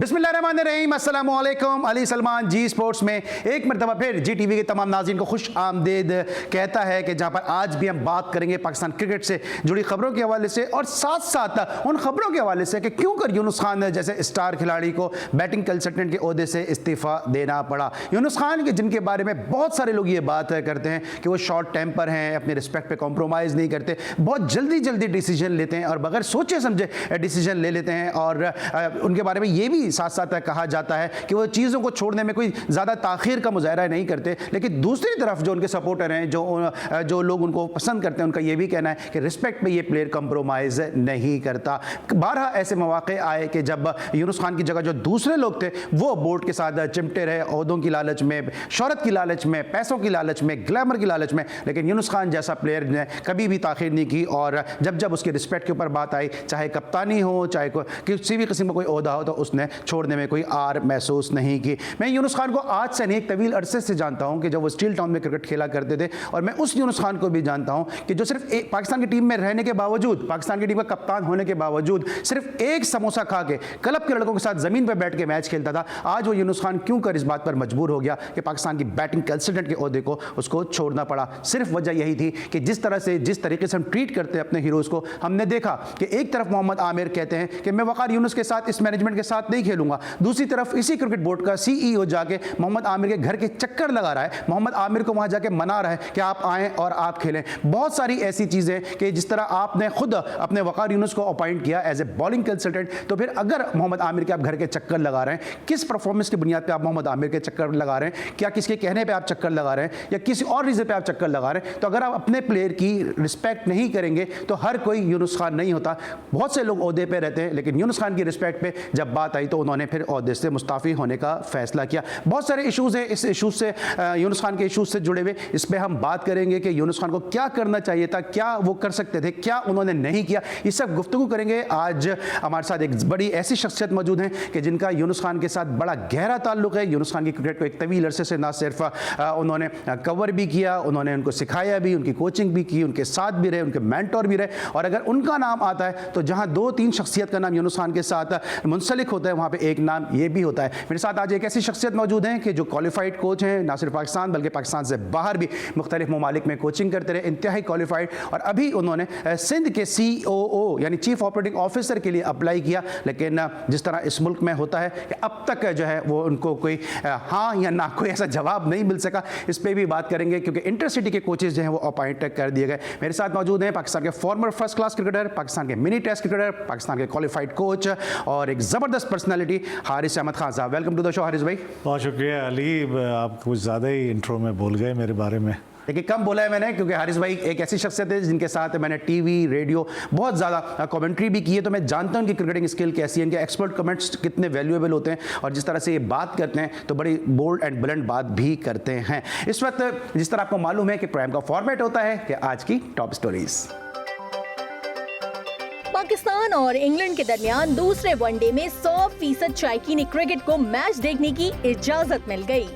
बिस्मिल्लाहिर्रहमानिर्रहीम, अस्सलाम वालेकुम। अली सलमान जी स्पोर्ट्स में एक मरतबा फिर जी टीवी के तमाम नाज़रीन को खुश आमदीद कहता है कि जहाँ पर आज भी हम बात करेंगे पाकिस्तान क्रिकेट से जुड़ी खबरों के हवाले से और साथ साथ उन खबरों के हवाले से कि क्यों कर यूनुस खान जैसे स्टार खिलाड़ी को बैटिंग कंसल्टेंट के ओहदे से इस्तीफ़ा देना पड़ा। यूनुस खान के जिनके बारे में बहुत सारे लोग ये बात करते हैं कि वो शॉर्ट टेम्पर हैं, अपने रिस्पेक्ट पर कॉम्प्रोमाइज़ नहीं करते, बहुत जल्दी डिसीजन लेते हैं और बगैर सोचे समझे डिसीजन ले लेते हैं। और उनके बारे में ये भी साथ साथ कहा जाता है कि वो चीज़ों को छोड़ने में कोई ज़्यादा ताख़ीर का मुज़ाहरा नहीं करते। लेकिन दूसरी तरफ जो उनके सपोर्टर हैं, जो लोग उनको पसंद करते हैं, उनका ये भी कहना है कि रिस्पेक्ट में ये प्लेयर कंप्रोमाइज़ नहीं करता। बारहा ऐसे मौक़े आए कि जब यूनुस खान की जगह जो दूसरे लोग थे वो बोर्ड के साथ चिमटे रहे, ओहदों की लालच में, शोहरत की लालच में, पैसों की लालच में, ग्लैमर की लालच में। लेकिन यूनुस खान जैसा प्लेयर ने कभी भी ताख़ीर नहीं की और जब उसके रिस्पेक्ट के ऊपर बात आई, चाहे कप्तानी हो, चाहे किसी भी किस्म का कोई ओहदा हो, तो उसने छोड़ने में कोई आर महसूस नहीं की। मैं यूनुस खान को आज से नहीं, एक तवील अरसे से जानता हूं कि जब वो स्टील टाउन में क्रिकेट खेला करते थे, और मैं उस यूनुस खान को भी जानता हूं कि जो सिर्फ पाकिस्तान की टीम में रहने के बावजूद, पाकिस्तान की टीम का कप्तान होने के बावजूद सिर्फ एक समोसा खा के क्लब के लड़कों के साथ ज़मीन पर बैठ के मैच खेलता था। आज वो यूनुस खान क्यों कर इस बात पर मजबूर हो गया कि पाकिस्तान की बैटिंग कंसल्टेंट के ओहदे को उसको छोड़ना पड़ा। सिर्फ वजह यही थी कि जिस तरीके से हम ट्रीट करते हैं अपने हीरोज़ को। हमने देखा कि एक तरफ मोहम्मद आमिर कहते हैं कि मैं वक़ार यूनुस के साथ, इस मैनेजमेंट के साथ नहीं खेलूंगा, दूसरी तरफ इसी क्रिकेट बोर्ड का सीईओ जाके मोहम्मद आमिर के घर के चक्कर लगा रहा है, मोहम्मद आमिर को वहां जाके मना रहा है कि आप आएं और आप खेलें। बहुत सारी ऐसी चीजें कि जिस तरह आपने खुद अपने वक़ार यूनुस को अपॉइंट किया एज ए बॉलिंग कंसल्टेंट, तो फिर अगर मोहम्मद आमिर के आप घर के चक्कर लगा रहे हैं, किस परफॉर्मेंस की बुनियाद पर आप मोहम्मद आमिर के चक्कर लगा रहे हैं? क्या किसके कहने पर आप चक्कर लगा रहे हैं या किसी और रीज़न पर आप चक्कर लगा रहे हैं? तो अगर आप अपने प्लेयर की रिस्पेक्ट नहीं करेंगे तो हर कोई यूनुस खान नहीं होता। बहुत से लोग ओहदे पे रहते हैं, लेकिन यूनुस खान की रिस्पेक्ट पे जब बात आई तो उन्होंने फिर ओहदे से मुस्ताफ़ी होने का फैसला किया। बहुत सारे इशूज़ हैं, इस इशूज़ से, यूनुस खान के इशूज़ से जुड़े हुए, इस पर हम बात करेंगे कि यूनुस खान को क्या करना चाहिए था, क्या वो कर सकते थे, क्या उन्होंने नहीं किया। ये सब गुफ्तगू करेंगे। आज हमारे साथ एक बड़ी ऐसी शख्सियत मौजूद हैं कि जिनका यूनुस खान के साथ बड़ा गहरा ताल्लुक है। यूनुस खान की क्रिकेट को एक तवील अरसे से ना सिर्फ उन्होंने कवर भी किया, उन्होंने उनको सिखाया भी, उनकी कोचिंग भी की, उनके साथ भी रहे, उनके मेंटोर भी रहे। और अगर उनका नाम आता है तो जहां 2-3 शख्सियत का नाम यूनुस खान के साथ मुंसलिक होता है, वहां पे एक नाम ये भी होता है। मेरे साथ आज एक ऐसी शख्सियत मौजूद हैं कि जो क्वालिफाइड कोच हैं, ना सिर्फ पाकिस्तान बल्कि पाकिस्तान से बाहर भी मुख्तलिफ ममालिक में कोचिंग करते रहे, इंतहाई क्वालिफाइड। और अभी उन्होंने सिंध के COO यानी चीफ ऑपरेटिंग ऑफिसर के लिए अप्लाई किया। लेकिन जिस तरह इस मुल्क में होता है कि अब तक जो है वो उनको कोई हाँ या ना कोई ऐसा जवाब नहीं मिल सका। इस पर भी बात करेंगे क्योंकि इंटरसिटी के कोचेज जो हैं वो अपॉइंट कर दिए गए। मेरे साथ मौजूद हैं पाकिस्तान के farmer first class cricketer, Pakistan के मिनी टेस्ट क्रिकेटर, पाकिस्तान के क्वालिफाइड कोच और एक ज़बरदस्त personality Haris Ahmed Khan sahab. Welcome to the show Haris भाई। बहुत शुक्रिया अली, आप कुछ ज़्यादा ही इंट्रो में बोल गए मेरे बारे में। लेकिन कम बोला है मैंने, क्योंकि हारिस भाई एक ऐसी शख्सियत है जिनके साथ मैंने टीवी, रेडियो बहुत ज़्यादा कमेंट्री भी की है, तो मैं जानता हूं उनकी क्रिकेटिंग स्किल कैसी है, इनके एक्सपर्ट कमेंट्स कितने वैल्यूएबल होते हैं और जिस तरह से ये बात करते हैं तो बड़ी बोल्ड एंड बुलंद बात भी करते हैं। इस वक्त जिस तरह आपको मालूम है कि प्राइम का फॉर्मेट होता है कि आज की टॉप स्टोरीज। पाकिस्तान और इंग्लैंड के दरमियान दूसरे वनडे में 100% शायकीन क्रिकेट को मैच देखने की इजाजत मिल गई।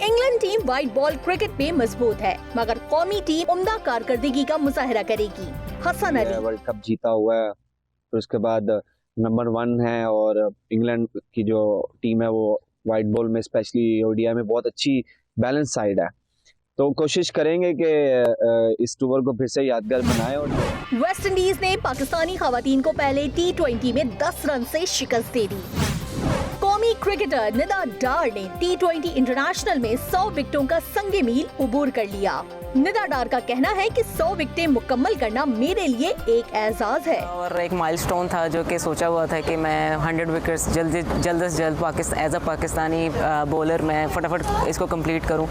England team white ball cricket पे मजबूत है, मगर कौमी टीम उम्दा कारकर्दगी का मुजाहरा करेगी। हसन अली वर्ल्ड कप जीता हुआ है, फिर उसके बाद नंबर 1 है और इंग्लैंड की जो टीम है वो व्हाइट बॉल में स्पेशली ODI में बहुत अच्छी बैलेंस साइड है। तो कोशिश करेंगे कि इस टूर को फिर से यादगार बनाएं। और वेस्ट इंडीज ने पाकिस्तानी खवातीन को पहले T20 में 10 रन से शिकस्त दे दी। कौमी क्रिकेटर निदा डार ने T20 इंटरनेशनल में 100 विकेटों का संगे मील उबूर कर लिया। निदा डार का कहना है कि 100 विकेटें मुकम्मल करना मेरे लिए एक एजाज है और एक माइलस्टोन था जो कि सोचा हुआ था कि मैं 100 विकेट्स जल्द से जल्द एज अ पाकिस्तानी बॉलर मैं फटाफट इसको कंप्लीट करूं।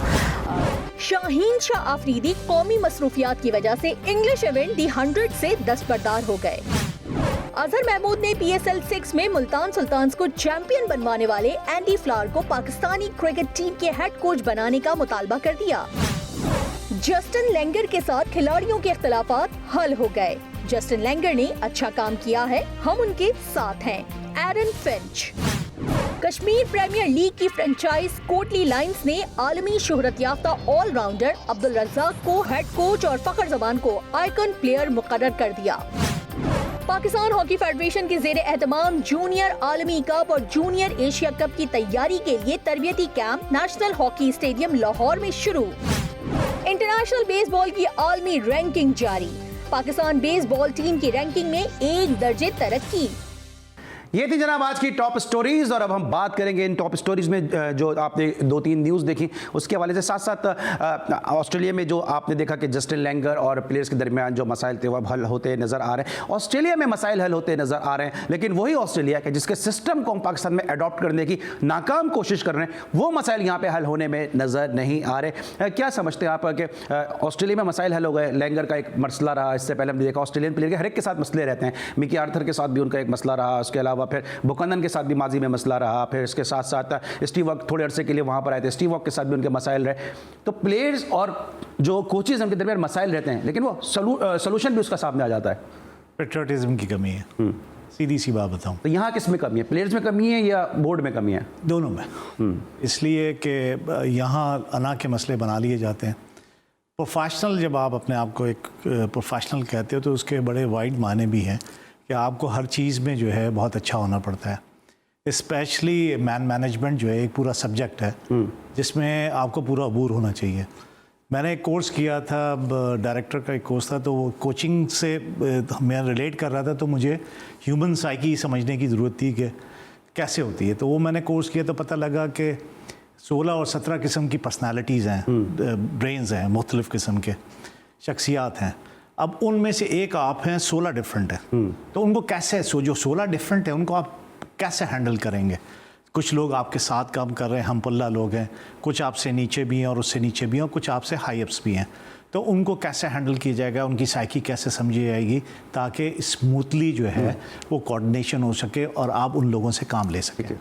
शाहीन शाह आफरीदी कौमी मसरूफियात की वजह से इंग्लिश इवेंट दी 100 से दस्तबरदार हो गए। अजहर महमूद ने PSL 6 में मुल्तान सुल्तान्स को चैंपियन बनवाने वाले एंडी फ्लावर को पाकिस्तानी क्रिकेट टीम के हेड कोच बनाने का मुतालबा कर दिया। जस्टिन लेंगर के साथ खिलाड़ियों के इख्तिलाफात हल हो गए। जस्टिन लेंगर ने अच्छा काम किया है, हम उनके साथ हैं। Aaron Finch. Kashmir Premier League की फ्रेंचाइज कोटली लायंस ने आलमी शोहरत याफ्ता ऑलराउंडर अब्दुल रज़ाक को हेड कोच और फखर जमान को आइकन प्लेयर मुकर्रर कर दिया। पाकिस्तान हॉकी फेडरेशन के जेर एहतमाम जूनियर आलमी कप और जूनियर एशिया कप की तैयारी के लिए तरबियती camp national hockey stadium Lahore में शुरू। इंटरनेशनल बेसबॉल की आलमी रैंकिंग जारी। पाकिस्तान बेसबॉल टीम की रैंकिंग में 1 दर्जे तरक्की। ये थी जनाब आज की टॉप स्टोरीज, और अब हम बात करेंगे इन टॉप स्टोरीज में जो आपने 2-3 न्यूज़ देखी उसके हवाले से, साथ साथ ऑस्ट्रेलिया में जो आपने देखा कि जस्टिन लैंगर और प्लेयर्स के दरमियान जो मसाइल थे वह हल होते नज़र आ रहे हैं। ऑस्ट्रेलिया में मसाइल हल होते नज़र आ रहे हैं, लेकिन वही ऑस्ट्रेलिया के जिसके सिस्टम को हम पाकिस्तान में अडॉप्ट करने की नाकाम कोशिश कर रहे हैं, वो मसाइल यहाँ पर हल होने में नज़र नहीं आ रहे। क्या समझते हैं आप कि ऑस्ट्रेलिया में मसाइल हल हो गए? लैंगर का एक मसला रहा, इससे पहले हमने देखा ऑस्ट्रेलियन प्लेयर के हर एक के साथ मसले रहते हैं। मिकी आर्थर के साथ भी उनका एक मसला रहा, उसके अलावा फिर बुकनन के साथ भी माजी में मसला रहा, फिर इसके साथ साथ स्टीव वॉक थोड़े अरसे के लिए वहां पर आए थे, स्टीव वॉक के साथ भी उनके मसाइल रहे। तो प्लेयर्स और जो कोचेज उनके दरमियान मसाइल रहते हैं, लेकिन वो सोल्यूशन भी उसका सामने आ जाता है। पेट्रियटिज्म की कमी है, सीधी सी बात बताऊं तो यहाँ किस में कमी है? प्लेयर्स में कमी है या बोर्ड में कमी है? दोनों में। इसलिए कि यहाँ अना के मसले बना लिए जाते हैं। प्रोफेशनल, जब आप अपने आप को एक प्रोफेशनल कहते हो तो उसके बड़े वाइड माने भी हैं कि आपको हर चीज़ में जो है बहुत अच्छा होना पड़ता है। स्पेशली मैनेजमेंट जो है एक पूरा सब्जेक्ट है जिसमें आपको पूरा अबूर होना चाहिए। मैंने एक कोर्स किया था, डायरेक्टर का एक कोर्स था, तो वो कोचिंग से मैं रिलेट कर रहा था, तो मुझे ह्यूमन साइकी समझने की ज़रूरत थी कि कैसे होती है। तो वो मैंने कोर्स किया तो पता लगा कि 16 और 17 किस्म की पर्सनालिटीज़ हैं, ब्रेन्स हैं, मुख्तलिफ़ किस्म के शख्सियात हैं। अब उनमें से एक आप हैं, 16 डिफरेंट हैं। तो उनको कैसे, जो 16 डिफरेंट हैं उनको आप कैसे हैंडल करेंगे? कुछ लोग आपके साथ काम कर रहे हैं, हम पल्ला लोग हैं, कुछ आपसे नीचे भी हैं और उससे नीचे भी हैं, और कुछ आपसे हाई अप्स भी हैं। तो उनको कैसे हैंडल किया जाएगा, उनकी साइकी कैसे समझी जाएगी ताकि स्मूथली जो है वो कोऑर्डिनेशन हो सके और आप उन लोगों से काम ले सकें।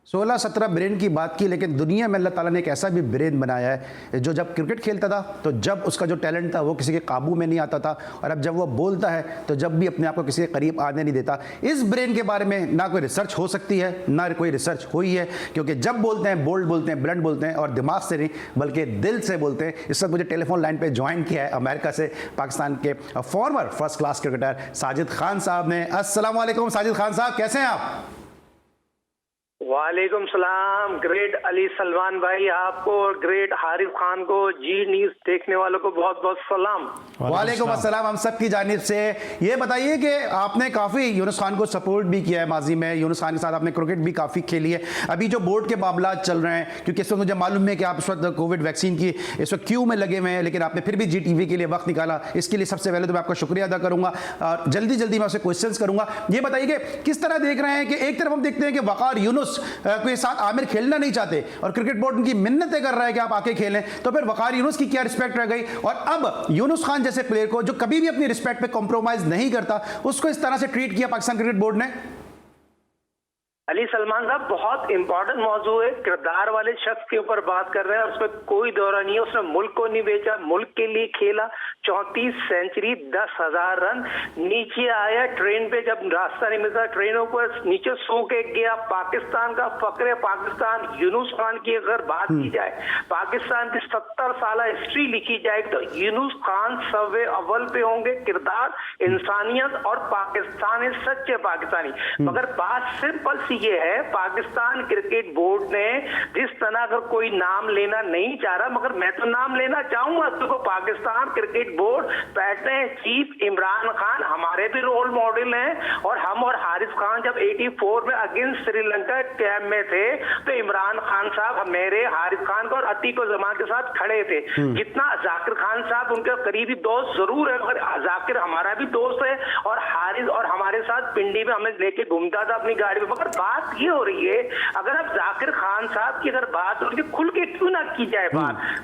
16-17 ब्रेन की बात की, लेकिन दुनिया में अल्लाह ताला ने एक ऐसा भी ब्रेन बनाया है जो जब क्रिकेट खेलता था तो जब उसका जो टैलेंट था वो किसी के काबू में नहीं आता था, और अब जब वो बोलता है तो जब भी अपने आप को किसी के करीब आने नहीं देता। इस ब्रेन के बारे में ना कोई रिसर्च हो सकती है, ना कोई रिसर्च हुई है, क्योंकि जब बोलते हैं बोल्ड बोलते हैं, ब्लंट बोलते हैं, और दिमाग से नहीं बल्कि दिल से बोलते हैं। इस वक्त मुझे टेलीफोन लाइन पर ज्वाइन किया है अमेरिका से पाकिस्तान के farmer first class cricketer Sajid Khan साहब ने। अस्सलाम वालेकुम साजिद खान साहब, कैसे हैं आप? वालेकुम सलाम। ग्रेट अली सलमान भाई आपको और ग्रेट हारिफ खान को, जी न्यूज़ देखने वालों को बहुत बहुत सलाम। वालेकुम अस्सलाम हम सब की जानिब से। ये बताइए कि आपने काफ़ी यूनुस खान को सपोर्ट भी किया है माजी में, यूनुस खान के साथ आपने क्रिकेट भी काफ़ी खेली है। अभी जो बोर्ड के मामला चल रहे हैं, क्योंकि इस वक्त मुझे मालूम है कि आप इस वक्त कोविड वैक्सीन की इस वक्त क्यू में लगे हुए हैं, लेकिन आपने फिर भी GTV के लिए वक्त निकाला, इसके लिए सबसे पहले तो मैं आपका शुक्रिया अदा करूँगा और जल्दी जल्दी मैं आपसे क्वेश्चन करूँगा। ये बताइए कि किस तरह देख रहे हैं कि एक तरफ हम देखते हैं कि वकार यूनुस के साथ आमिर खेलना नहीं चाहते और क्रिकेट बोर्ड उनकी मिन्नतें कर रहा है कि आप आके खेलें, तो फिर वकार यूनुस की क्या रिस्पेक्ट रह गई? और अब यूनुस खान जैसे प्लेयर को जो कभी भी अपनी रिस्पेक्ट पे कॉम्प्रोमाइज नहीं करता, उसको इस तरह से ट्रीट किया पाकिस्तान क्रिकेट बोर्ड ने। अली सलमान साहब बहुत इंपॉर्टेंट मौजू है, किरदार वाले शख्स के ऊपर बात कर रहे हैं, उसमें कोई दौरा नहीं है। उसने मुल्क को नहीं बेचा, मुल्क के लिए खेला, 34 सेंचुरी, 10,000 रन। नीचे आया ट्रेन पे, जब रास्ता नहीं मिलता ट्रेनों पर नीचे सो के गया। पाकिस्तान का फक्र है पाकिस्तान। यूनुस खान की अगर बात की जाए, पाकिस्तान की 70 साल हिस्ट्री लिखी जाए तो यूनुस खान सवे अव्वल पे होंगे। किरदार, इंसानियत और पाकिस्तानी, सच्चे पाकिस्तानी। मगर बात सिंपल सी ये है, पाकिस्तान क्रिकेट बोर्ड ने जिस तरह अगर कोई नाम लेना नहीं चाह रहा, मगर मैं तो नाम लेना चाहूंगा, क्योंकि Pakistan cricket board pattern chief Imran Khan हमारे भी रोल मॉडल हैं। और हम और हारिस खान जब 84 में अगेंस्ट श्रीलंका कैंप में थे तो इमरान खान साहब मेरे, हारिस खान को और अतीक जमान के साथ खड़े थे। जितना जाकिर खान साहब उनके करीबी दोस्त जरूर है, मगर जाकिर हमारा भी दोस्त है, और हारिस और हमारे साथ पिंडी में हमें लेके घूमता था अपनी गाड़ी में। मगर बात ये हो रही है, अगर अब जाकिर खान साहब की अगर बात हो रही है, खुल के क्यों ना की जाए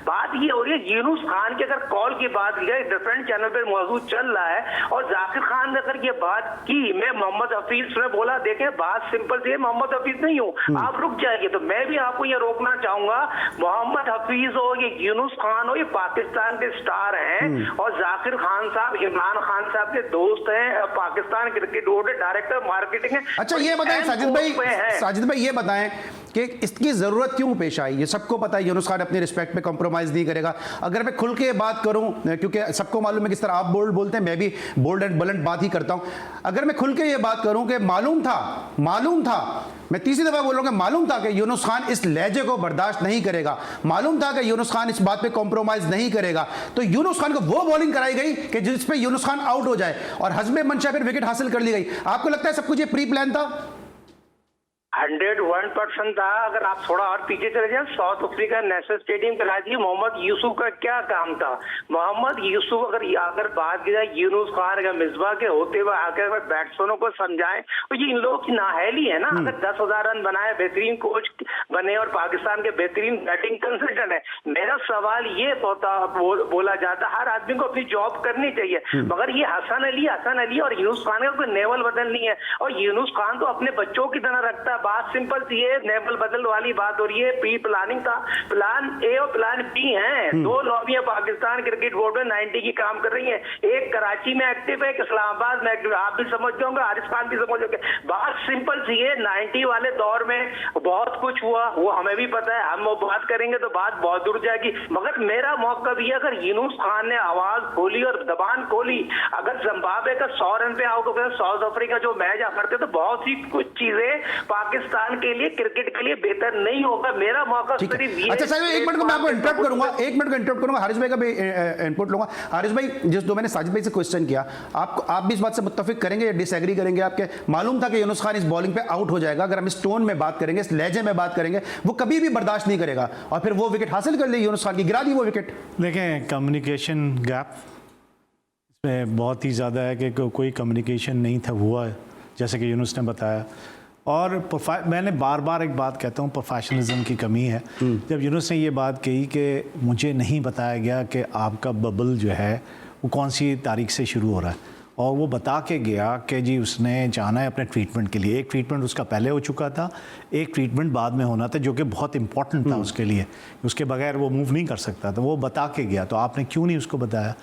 बात ये हो रही है यूनुस खान की अगर कॉल की बात की जाए, डिफरेंट चैनल पे मौजूद चल रहा है, और जाकिर खान ने अगर ये बात की, मैं मोहम्मद हफीज ने बोला, देखें बात सिंपल सी है, मोहम्मद हफीज नहीं हूँ, आप रुक जाएंगे, तो मैं भी आपको ये रोकना चाहूंगा, मोहम्मद हफीज हो, ये यूनुस खान हो, ये पाकिस्तान के स्टार हैं, और जाकिर खान साहब इमरान खान साहब के दोस्त हैं, पाकिस्तान क्रिकेट बोर्ड के डायरेक्टर मार्केटिंग है। अच्छा ये बताइए साजिद भाई, साजिद भाई ये बताएं कि इसकी जरूरत क्यों पेश आई? ये सबको पता है यूनुस खान अपनी रिस्पेक्ट पे कॉम्प्रोमाइज नहीं करेगा। अगर मैं खुल के बात करूं, क्योंकि सबको मालूम है किस तरह आप बोल्ड बोलते हैं, मैं भी बोल्ड एंड बुलंद बात ही करता हूं। अगर मैं खुल के ये बात करूं कि मालूम था, मैं तीसरी दफा बोल रहा हूं कि मालूम था कि यूनुस खान इस लहजे को बर्दाश्त नहीं करेगा, मालूम था कि यूनुस खान इस बात पे कॉम्प्रोमाइज नहीं करेगा, तो यूनुस खान को वो बॉलिंग कराई गई कि जिस पे यूनुस खान आउट हो जाए और हस्बे मंशा फिर विकेट हासिल कर ली गई। आपको लगता है सब कुछ ये प्री प्लान था? 101% था। अगर आप थोड़ा और पीछे चले जाए, South Africa National Stadium Karachi, Mohammad Yousuf का क्या काम था? मोहम्मद यूसुफ अगर बात की जाए यूनुस खान का मिसबा के होते हुए आकर बैट्समैनों को समझाएं, तो ये इन लोगों की नाअहली है ना। अगर 10,000 रन बनाए, बेहतरीन कोच बने और पाकिस्तान के बेहतरीन बैटिंग कंसल्टेंट है, मेरा सवाल ये बोला जाता हर आदमी को अपनी जॉब करनी चाहिए, मगर ये हसन अली और यूनुस खान का कोई नेवल बदल नहीं है। और यूनुस खान तो अपने बच्चों की तरह रखता। बात सिंपल सी है, नेवल बदल वाली बात हो रही है। प्री प्लानिंग था, प्लान ए और प्लान बी है। दो लॉबियां पाकिस्तान क्रिकेट बोर्ड में 90 की काम कर रही है। एक कराची में एक्टिव है, एक इस्लामाबाद में एक्टिव। आप भी समझ जाओगे, हारिस खान भी समझ जाओगे। बात सिंपल सी है, 90 वाले दौर में बहुत कुछ हुआ, वो हमें भी पता है। हम वो बात करेंगे तो बात बहुत दूर जाएगी, मगर मेरा मौका भी है, अगर यूनुस खान ने आवाज खोली और जबान खोली, अगर जिम्बाब्वे का 100 रन पे आउट हो गया, साउथ अफ्रीका जो मैच करते तो बहुत सी कुछ चीजें पाकिस्तान के लिए, क्रिकेट के लिए बेहतर नहीं होगा। मेरा मौका सिर्फ ये। अच्छा साहब, एक मिनट को मैं आपको इंटरप्ट करूंगा, हारिस भाई का भी इनपुट लूंगा। हारिस भाई, जिस दो मैंने साजिद भाई से क्वेश्चन किया, आप भी इस बात से मुत्तफिक करेंगे या डिसएग्री करेंगे? आपके मालूम था कि यूनुस खान इस बॉलिंग पे आउट हो जाएगा, अगर हम इस टोन में बात करेंगे, इस लहजे में बात करेंगे, वो कभी भी बर्दाश्त नहीं करेगा, और फिर वो विकेट हासिल कर ली यूनुस खान की, गिरा दी वो विकेट। देखें, कम्युनिकेशन गैप इसमें बहुत ही ज़्यादा है कि कोई कम्युनिकेशन नहीं था हुआ, जैसे कि यूनुस ने बताया। और मैंने बार बार एक बात कहता हूँ, प्रोफेशनलिज्म की कमी है। जब यूनुस ने ये बात कही कि मुझे नहीं बताया गया कि आपका बबल जो है वो कौन सी तारीख से शुरू हो रहा है, और वो बता के गया कि जी उसने जाना है अपने ट्रीटमेंट के लिए। एक ट्रीटमेंट उसका पहले हो चुका था, एक ट्रीटमेंट बाद में होना था, जो कि बहुत इंपॉर्टेंट था उसके लिए, उसके बगैर वो मूव नहीं कर सकता। तो वो बता के गया, तो आपने क्यों नहीं उसको बताया?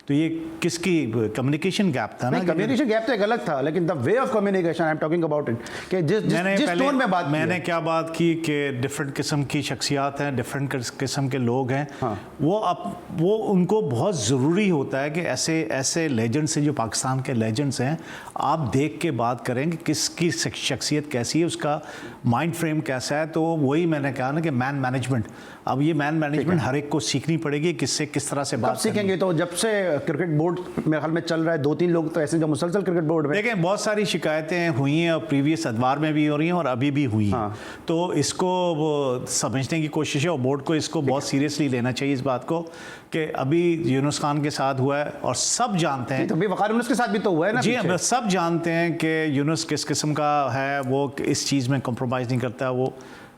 तो ये किसकी कम्युनिकेशन गैप था ना? कम्युनिकेशन गैप तो एक अलग था, लेकिन the way of communication I am talking about it, कि जिस टोन में बात मैंने क्या बात की कि डिफरेंट किस्म की शख्सियात हैं, डिफरेंट किस्म के लोग हैं। हाँ। वो उनको बहुत ज़रूरी होता है कि ऐसे लेजेंड्स से, जो पाकिस्तान के लेजेंड्स हैं, आप देख के बात करें कि किसकी शख्सियत कैसी है, उसका माइंड फ्रेम कैसा है। तो वही मैंने कहा ना कि मैन मैनेजमेंट, अब ये मैन मैनेजमेंट हर एक को सीखनी पड़ेगी, किससे किस तरह से बात सीखेंगे। तो जब से क्रिकेट बोर्ड मेरे ख्याल में चल रहा है, 2-3 लोग तो ऐसे जो मुसलसल क्रिकेट बोर्ड में, देखें बहुत सारी शिकायतें हुई हैं और प्रीवियस अदवार में भी हो रही हैं और अभी भी हुई हैं। तो इसको वो समझने की कोशिश है और बोर्ड को इसको बहुत सीरियसली लेना चाहिए इस बात को कि अभी यूनुस खान के साथ हुआ है और सब जानते हैं। तो अभी वकार यूनुस के साथ भी तो हुआ है ना। जी, सब जानते हैं कि यूनुस किस किस्म का है, वो इस चीज़ में कॉम्प्रोमाइज़ नहीं करता। वो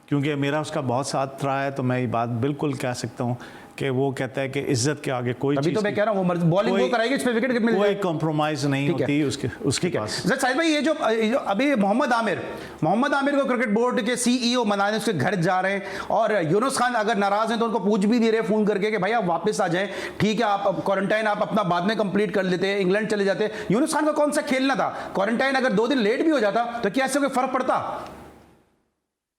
क्योंकि मेरा उसका बहुत साथ रहा है, तो मैं ये बात बिल्कुल कह सकता हूँ कि वो कहता है कि इज्जत के आगे कोई अभी तो मैं कह रहा हूँ बॉलिंग वो कराएगी, इस पे विकेट मिल जाएगी, कोई कॉम्प्रोमाइज नहीं होती उसके पास। साहिद भाई, ये जो अभी मोहम्मद आमिर को क्रिकेट बोर्ड के सीईओ मनाने उसके घर जा रहे हैं, और यूनुस खान अगर नाराज हैं तो उनको पूछ भी नहीं रहे फोन करके कि भाई आप वापस आ जाएं, ठीक है, आप क्वारंटाइन आप अपना बाद में कंप्लीट कर लेते हैं, इंग्लैंड चले जाते। यूनुस खान का कौन सा खेलना था? क्वारंटाइन अगर 2 दिन लेट भी हो जाता तो क्या इससे कोई फर्क पड़ता?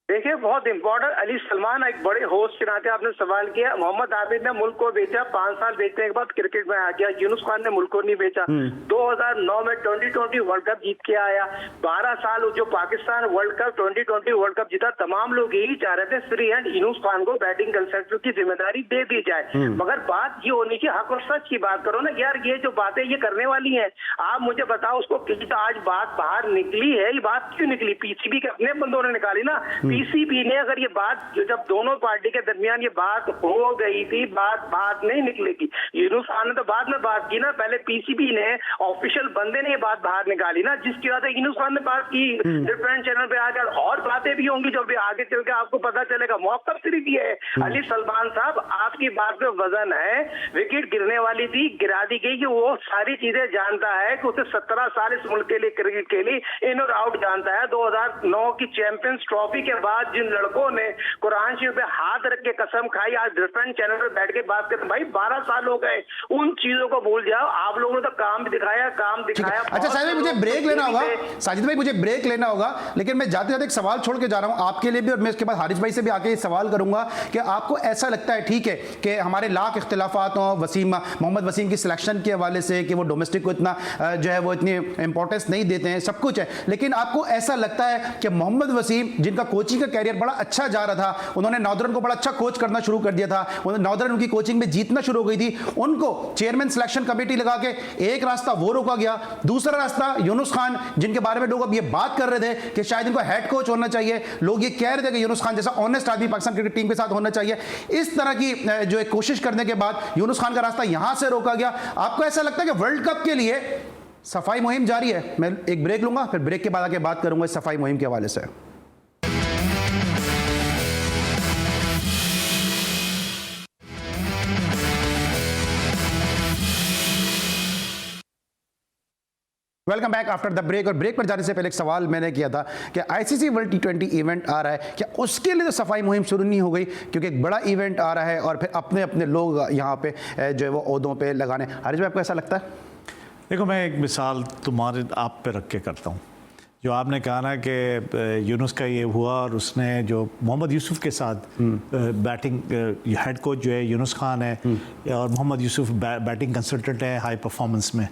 देखिए, बहुत इंपॉर्टेंट, अली सलमान एक बड़े होस्ट के नाते आपने सवाल किया। मोहम्मद आबिद ने मुल्क को बेचा, 5 साल बेचने के बाद क्रिकेट में आ गया। यूनुस खान ने मुल्क को नहीं बेचा। 2009 में 2020 वर्ल्ड कप जीत के आया। 12 साल जो Pakistan world cup 2020 world cup जीता, तमाम लोग यही चाह रहे थे फ्री हैंड यूनुस खान को बैटिंग कंसल्टेंट की जिम्मेदारी दे दी जाए। मगर बात ये होनी चाहिए, हक और सच की बात करो ना यार। ये जो बातें ये करने वाली है, आप मुझे बताओ उसको आज बात बाहर निकली है, ये बात क्यों निकली? पीसीबी के अपने बंदों ने निकाली ना। पीसीबी ने, अगर ये बात जब दोनों पार्टी के दरमियान ये बात हो गई थी, बात नहीं निकलेगी। यूनुस खान ने तो बाद में बात की ना, पहले पीसीबी ने, ऑफिशियल बंदे ने ये बात बाहर निकाली ना, जिसकी वजह से यूनुस खान ने बात की। डिफरेंट चैनल पे आकर और बातें भी होंगी जो भी आगे चल के आपको पता चलेगा। मौका सिर्फ ये है, अली सलमान साहब आपकी बात पे वजन है। विकेट गिरने वाली थी, गिरा दी गई, कि वो सारी चीजें जानता है कि उसे 17 साल इस मुल्क के लिए, क्रिकेट के लिए इन और आउट जानता है। 2009 की चैंपियंस ट्रॉफी के बाद जिन लड़कों ने कुरान शरीफ पे हाथ रख के कसम खाई, आज डिफरेंट चैनल पे बैठ के बात करते, भाई 12 साल हो गए, उन चीजों को भूल जाओ। आप लोगों ने तो काम दिखाया। अच्छा साजिद भाई, मुझे ब्रेक लेना होगा, साजिद भाई मुझे ब्रेक लेना होगा, लेकिन मैं जाते जाते एक सवाल छोड़ के जा रहा हूं आपके लिए भी, और मैं इसके बाद हारिस भाई से भी आके सवाल करूंगा कि आपको ऐसा लगता है, ठीक है कि हमारे लाख इख्तिलाफात हों मोहम्मद वसीम की सिलेक्शन के हवाले से कि वो डोमेस्टिक को इतना जो है वो इतनी इंपॉर्टेंस नहीं देते हैं, सब कुछ है, लेकिन आपको ऐसा लगता है कि मोहम्मद वसीम जिनका कोचिंग का कैरियर बड़ा अच्छा जा रहा था, उन्होंने नॉर्दर्न को बड़ा अच्छा कोच करना शुरू कर दिया था, नॉर्दर्न उनकी कोचिंग में जीतना शुरू हो गई थी, उनको चेयरमैन सिलेक्शन कमेटी लगा के एक रास्ता वो रोका गया, दूसरा रास्ता यूनुस खान जिनके बारे में लोग अब ये बात कर रहे थे कि शायद इनको हेड कोच होना चाहिए, लोग ये कह रहे थे कि यूनुस खान जैसा ऑनेस्ट आदमी पाकिस्तान क्रिकेट टीम के साथ होना चाहिए, इस तरह की जो एक कोशिश करने के बाद यूनुस खान का रास्ता यहां से रोका गया। आपको ऐसा लगता है कि वर्ल्ड कप के लिए सफाई मुहिम जारी है? मैं एक ब्रेक लूंगा, फिर ब्रेक के बाद आके बात करूंगा इस सफाई मुहिम के हवाले से। Welcome back after the break. और ब्रेक पर जाने से पहले एक सवाल मैंने किया था कि आईसीसी वर्ल्ड टी20 इवेंट आ रहा है, क्या उसके लिए तो सफाई मुहिम शुरू नहीं हो गई? क्योंकि एक बड़ा इवेंट आ रहा है और फिर अपने अपने लोग यहाँ पे जो है वो ओहदों पे लगाने। हारिस भाई आपको ऐसा लगता है? देखो, मैं एक मिसाल तुम्हारे आप पे रख के करता हूँ। जो आपने कहा ना कि यूनुस का ये हुआ और उसने जो मोहम्मद यूसुफ के साथ बैटिंग हेड कोच जो है यूनुस खान है, और मोहम्मद यूसुफ बैटिंग कंसल्टेंट है हाई परफॉर्मेंस में,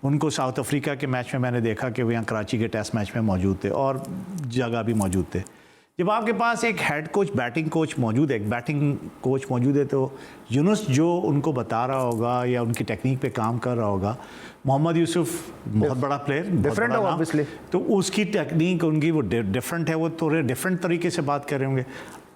उनको साउथ अफ्रीका के मैच में मैंने देखा कि वो यहाँ कराची के टेस्ट मैच में मौजूद थे और जगह भी मौजूद थे। जब आपके पास एक हेड कोच बैटिंग कोच मौजूद है, एक बैटिंग कोच मौजूद है, तो यूनुस जो उनको बता रहा होगा या उनकी टेक्निक पे काम कर रहा होगा, मोहम्मद यूसुफ बहुत बड़ा प्लेयर, डिफरेंट है ऑब्वियसली, तो उसकी टेक्निक उनकी वो डिफरेंट है, वो थोड़े डिफरेंट तरीके से बात कर रहे होंगे।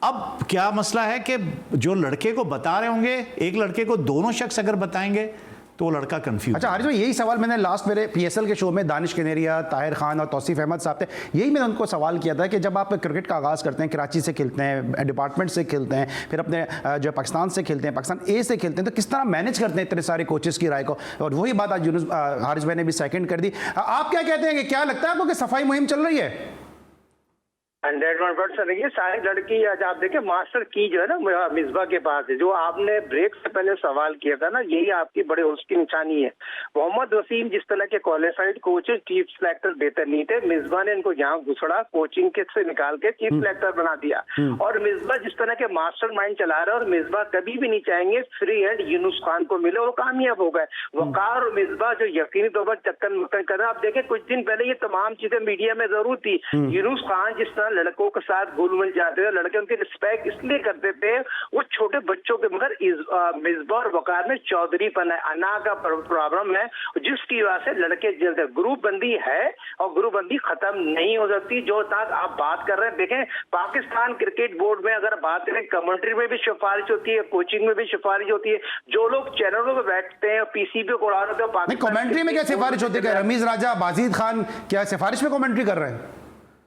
अब क्या मसला है कि जो लड़के को बता रहे होंगे, एक लड़के को दोनों शख्स अगर बताएंगे तो वो लड़का कंफ्यूज। अच्छा हारिस भाई, यही सवाल मैंने लास्ट मेरे पीएसएल के शो में दानिश कनेरिया, ताहिर खान और तौसीफ अहमद साहब थे, यही मैंने उनको सवाल किया था कि जब आप क्रिकेट का आगाज़ करते हैं, कराची से खेलते हैं, डिपार्टमेंट से खेलते हैं, फिर अपने जो पाकिस्तान से खेलते हैं, पाकिस्तान ए से खेलते हैं, तो किस तरह मैनेज करते हैं इतने सारे कोचेस की राय को? और वही बात आज हारिस भाई ने भी सेकंड कर दी। आप क्या कहते हैं कि क्या लगता है आपको कि सफाई मुहिम चल रही है? 100% ये सारी लड़की आज आप देखें मास्टर की जो है ना मिसबा के पास है, जो आपने ब्रेक से पहले सवाल किया था ना, यही आपकी बड़े उसकी निशानी है। मोहम्मद वसीम जिस तरह के क्वालिफाइड कोचेस चीफ सिलेक्टर बेहतर नहीं थे, मिसबा ने इनको यहाँ घुसड़ा कोचिंग के से निकाल के चीफ सिलेक्टर बना दिया, और मिसबा जिस तरह के मास्टर माइंड चला रहा है, और मिसबा कभी भी नहीं चाहेंगे फ्री हैंड यूनुस खान को मिले, वो कामयाब हो गए। वकार और मिसबा जो यकीनी तौर पर चक्कर मक्कर कर रहे हैं, आप देखें कुछ दिन पहले ये तमाम चीजें मीडिया में जरूर थी। यूनुस खान जिस तरह लड़कों के साथ घुल मिल जाते थे, लड़के उनकी रिस्पेक्ट इसलिए करते थे, वो छोटे बच्चों के, मगर मिसबा और वकार में चौधरीपन है, अना का प्रॉब्लम है, जिसकी वजह से लड़के जलते। ग्रुप बंदी है और ग्रुप बंदी खत्म नहीं हो सकती। जो तक आप बात कर रहे हैं, देखें पाकिस्तान क्रिकेट बोर्ड में अगर बात करें, कमेंट्री में भी सिफारिश होती है, कोचिंग में भी सिफारिश होती है, जो लोग चैनलों पर बैठते हैं पीसीबी को उड़ा रहे थे, कमेंट्री में क्या सिफारिश होती है? रमीज राजा, बाजिद खान क्या सिफारिश में कमेंट्री कर रहे हैं?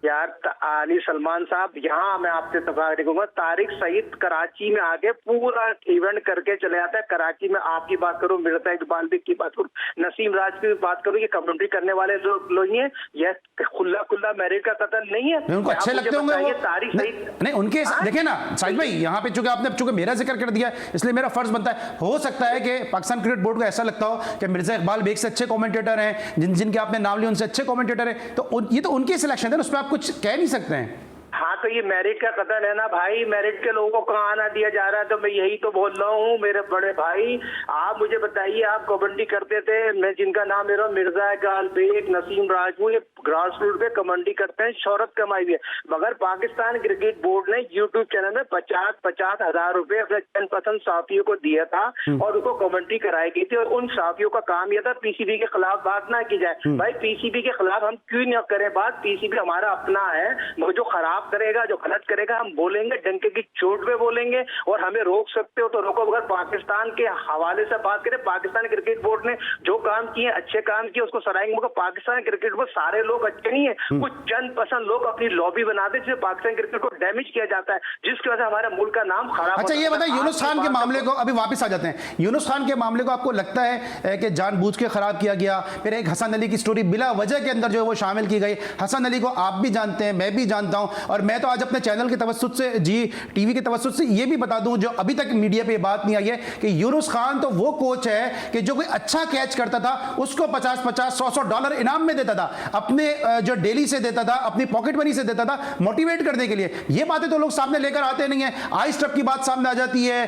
यार अली सलमान साहब, यहाँ मैं आपसे तफाक देखूंगा, तारिक सईद कराची में आके पूरा इवेंट करके चले जाता है। कराची में आपकी बात करूं, मिर्जा इकबाल की बात करूं, नसीम राज की बात करूं, ये कमेंट्री करने वाले लोग ही हैं। यह खुला खुला मैरिज का कत्ल नहीं है। उनको अच्छे लगते होंगे वो? तारिक सईद नहीं, उनके देखे ना साहिद भाई, यहाँ पे चूंकि मेरा जिक्र कर दिया, इसलिए मेरा फर्ज बनता है, हो सकता है कि पाकिस्तान क्रिकेट बोर्ड को ऐसा लगता हो कि मिर्जा इकबाल बेग से अच्छे कमेंटेटर हैं, जिनके आपने नाम लिए उनसे अच्छे कमेंटेटर हैं, तो ये तो उनकी सिलेक्शन है, उस पर आप कुछ कह नहीं सकते हैं। हाँ, तो ये मैरिज का कत्ल है ना भाई, मैरिज के लोगों को कहाँ आना दिया जा रहा है? तो मैं यही तो बोल रहा हूँ मेरे बड़े भाई, आप मुझे बताइए, आप कबड्डी करते थे, मैं जिनका नाम ले रहा हूँ, मिर्जा इकबाल बेग, नसीम राजपूत, ये ग्रास रूट पे कबड्डी करते हैं, शोहरत कमाई हुई है, मगर पाकिस्तान क्रिकेट बोर्ड ने यूट्यूब चैनल में 50 हजार रुपए अपने 10% साफियों को दिया था और उनको कबड्डी कराई गई थी, और उन साफियों का काम यह था पीसीबी के खिलाफ बात ना की जाए। भाई पीसीबी के खिलाफ हम क्यों न करें बात? पीसीबी हमारा अपना है, मगर जो खराब करेगा, जो गलत करेगा, हम बोलेंगे, डंके की चोट पे बोलेंगे, और हमें रोक सकते हो तो रोको। अगर पाकिस्तान के हवाले से बात करें, पाकिस्तान क्रिकेट बोर्ड ने जो काम किए, अच्छे काम किए, उसको सराहेंगे, मगर पाकिस्तान क्रिकेट बोर्ड सारे लोग अच्छे नहीं है, कुछ चंद पसंद लोग अपनी लॉबी बनाते हैं, जिससे पाकिस्तान क्रिकेट को डैमेज किया जाता है, जिसकी वजह से हमारे मुल्क का नाम खराब। अच्छा ये बताइए, यूनुस खान के मामले को अभी वापस आ जाते हैं, यूनुस खान के मामले को आपको लगता है कि जानबूझ के खराब किया गया? फिर एक हसन अली की स्टोरी बिला वजह के अंदर जो है वो शामिल की गई। हसन अली को आप भी जानते हैं, मैं भी जानता हूं, और मैं तो आज अपने चैनल के तवज्जुद से, जी टीवी के तवज्जुद से ये भी बता दूं, जो अभी तक मीडिया पे बात नहीं आई है, कि यूनुस खान तो वो कोच है कि जो कोई अच्छा कैच करता था उसको 50-50, $100 इनाम में देता था, अपने जो डेली से देता था, अपनी पॉकेट मनी से देता था, मोटिवेट करने के लिए। ये बातें तो लोग सामने लेकर आते नहीं है। आइस ट्रक की बात सामने आ जाती है,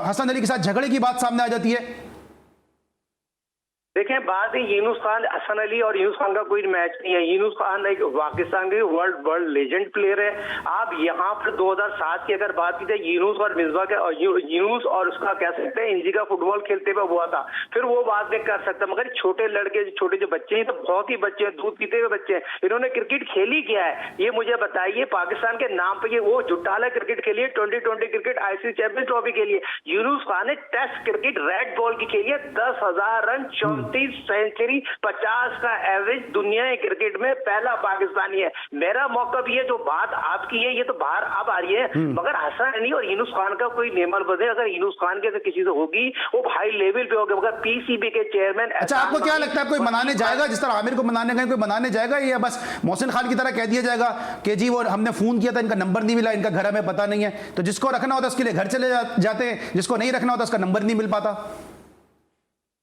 हसन अली के साथ झगड़े की बात सामने आ जाती है। देखें, बात है यूनुस खान, हसन अली और यूनुस खान का कोई मैच नहीं है। यूनुस खान एक पाकिस्तान के वर्ल्ड लेजेंड प्लेयर है। आप यहाँ पर 2007 की अगर बात की जाए, यूनुस और मिसबा के, यूनुस और उसका कह सकते हैं इंजी का फुटबॉल खेलते हुए हुआ था, फिर वो बात नहीं कर सकता। मगर छोटे लड़के, छोटे जो बच्चे हैं, तो बहुत ही बच्चे हैं, दूध पीते हुए बच्चे हैं, इन्होंने क्रिकेट खेली क्या है ये मुझे बताइए। पाकिस्तान के नाम पे ये वो जुटाला क्रिकेट खेली है, 2020 क्रिकेट, ICC चैंपियंस ट्रॉफी के लिए। यूनुस खान ने टेस्ट क्रिकेट रेड बॉल की खेली है, 10,000 रन, 34 सेंचुरी, 50 का एवरेज, दुनिया क्रिकेट में पहला पाकिस्तानी है। मेरा मौका भी है, जो बात आपकी है ये तो बाहर अब आ रही है, मगर हसन अली और यूनुस खान का कोई नेमल बदे, अगर यूनुस खान के किसी से होगी वो हाई लेवल पे होगा, मगर PCB के चेयरमैन। अच्छा, आपको क्या लगता है कोई मनाने जाएगा, जिस तरह आमिर को मनाने गए, कोई मनाने जाएगा, या बस मोहसिन खान की तरह कह दिया जाएगा कि जी वो हमने फोन किया था, इनका नंबर नहीं मिला, इनका घर हमें पता नहीं है, तो जिसको रखना होता है उसके लिए घर चले जाते हैं, जिसको नहीं रखना होता उसका नंबर नहीं मिल पाता?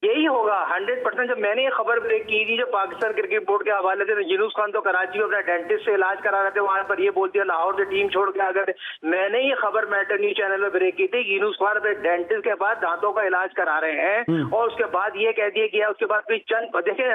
यही होगा 100%। जब मैंने ये खबर ब्रेक की थी, जो पाकिस्तान क्रिकेट बोर्ड के हवाले से, यूनुस खान तो कराची में अपना डेंटिस्ट से इलाज करा रहे थे, वहां पर ये बोल दिया लाहौर से टीम छोड़ के अगर, मैंने ये खबर मैटर न्यूज चैनल में ब्रेक की थी, यूनुस खान अपने डेंटिस्ट के बाद दांतों का इलाज करा रहे हैं, और उसके बाद ये कह दिया गया, उसके बाद फिर चंद, देखिए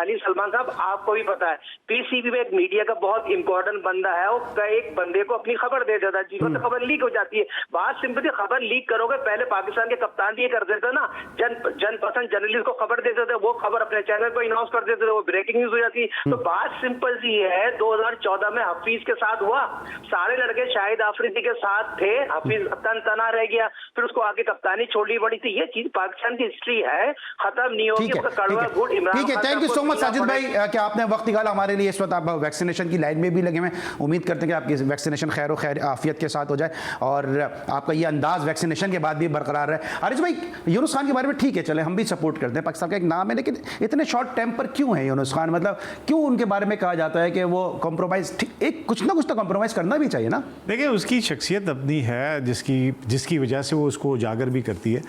अली सलमान साहब, आपको भी पता है PCB में एक मीडिया का बहुत इंपॉर्टेंट बंदा है, वो एक बंदे को अपनी खबर दे देता है, जिसको तो खबर लीक हो जाती है। बात सिंपल, खबर लीक करोगे, पहले पाकिस्तान के कप्तान भी ये कर देता ना, जन पसंद जर्नलिस्ट को खबर देते थे, वो खबर अपने चैनल पर अनाउंस कर देते थे, वो ब्रेकिंग न्यूज हो जाती। तो बात सिंपल सी है, 2014 में हफीज के साथ हुआ, सारे लड़के शाहिद आफरीदी के साथ थे, हफीज कप्तान तना रह गया, फिर उसको आगे कप्तानी छोड़नी पड़ी थी। ये चीज पाकिस्तान की हिस्ट्री है, खत्म नहीं होगी। उसका कड़वा गुड़ इमरान खान। ठीक है, thank you so much Sajid भाई कि आपने वक्त निकाला हमारे लिए। इस वक्त आप वैक्सीनेशन की लाइन में भी लगे हुए हैं, उम्मीद करते हैं कि आपकी वैक्सीनेशन खैर खैर आफियत के साथ हो जाए और आपका ये अंदाज वैक्सीनेशन के बाद भी बरकरार है। आरिज भाई, यूनुस खान के बारे में ठीक है, चले हम भी सपोर्ट करते हैं, पाकिस्तान का एक नाम है, लेकिन इतने शॉर्ट टेम्पर क्यों है यूनुस खान? मतलब क्यों उनके बारे में कहा जाता है कि वो कॉम्प्रोमाइज, एक कुछ ना कुछ तो कॉम्प्रोमाइज करना भी चाहिए ना? देखिए, उसकी शख्सियत अपनी है, जिसकी वजह से वो उसको उजागर भी करती है।